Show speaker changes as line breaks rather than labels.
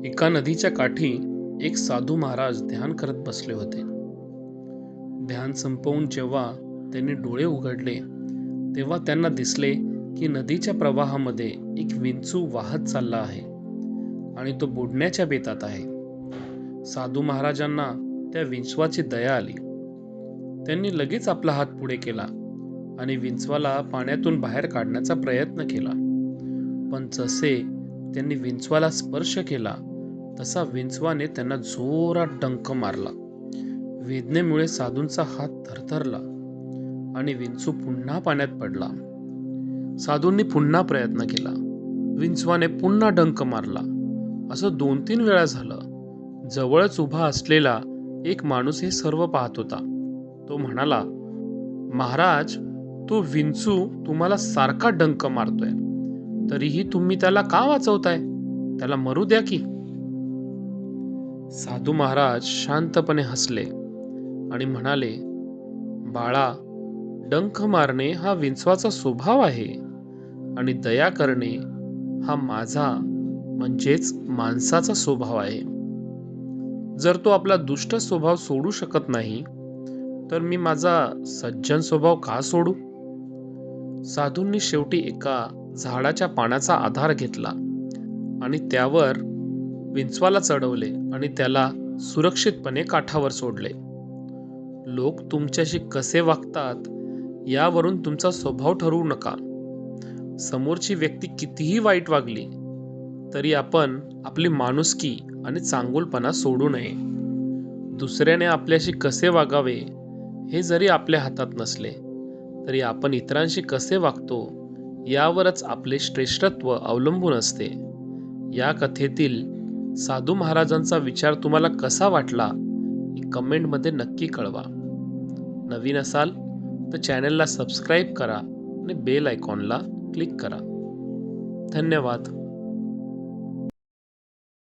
एका नदीच्या काठी एक साधू महाराज ध्यान करत बसले होते. ध्यान संपवून जेव्हा त्यांनी डोळे उघडले तेव्हा त्यांना दिसले की नदीच्या प्रवाहामध्ये एक विंचू वाहत चालला आहे आणि तो बुडण्याच्या बेतात आहे. साधू महाराजांना त्या विंचवाची दया आली. त्यांनी लगेच आपला हात पुढे केला आणि विंचवाला पाण्यातून बाहेर काढण्याचा प्रयत्न केला. पण जसे त्यांनी विंचवाला स्पर्श केला तसा विंचवाने त्यांना जोरात डंख मारला. वेदनेमुळे साधूंचा हात थरथरला आणि विंचू पुन्हा पाण्यात पडला. साधूंनी पुन्हा प्रयत्न केला. विंचवाने पुन्हा डंख मारला. असं 2-3 वेळा झालं. जवळच उभा असलेला एक माणूस हे सर्व पाहत होता. तो म्हणाला, महाराज, तो विंचू तुम्हाला सारखा डंख मारतोय, तरीही तुम्ही त्याला का वाचवताय? त्याला मरू द्या की. साधू महाराज शांतपणे हसले आणि म्हणाले, बाळा, डंख मारणे हा विंचवाचा स्वभाव आहे आणि दया करणे हा माझा म्हणजेच माणसाचा स्वभाव आहे. जर तो आपला दुष्ट स्वभाव सोडू शकत नाही तर मी माझा सज्जन स्वभाव का सोडू? साधूंनी शेवटी एका झाडाच्या पानाचा आधार घेतला आणि त्यावर विंचवाला चढवले आणि त्याला सुरक्षितपणे काठावर सोडले. लोक तुमच्याशी कसे वागतात यावरून तुमचा स्वभाव ठरवू नका. समोरची व्यक्ती कितीही वाईट वागली तरी आपण आपली माणुसकी आणि चांगुलपणा सोडू नये. दुसऱ्याने आपल्याशी कसे वागावे हे जरी आपल्या हातात नसले तरी आपण इतरांशी कसे वागतो यावरच आपले श्रेष्ठत्व अवलंबून असते. या कथेतील साधू महाराजांचा विचार तुम्हाला कसा वाटला हे कमेंटमध्ये नक्की कळवा. नवीन असाल तर चॅनलला सबस्क्राईब करा आणि बेल आयकॉनला क्लिक करा. धन्यवाद.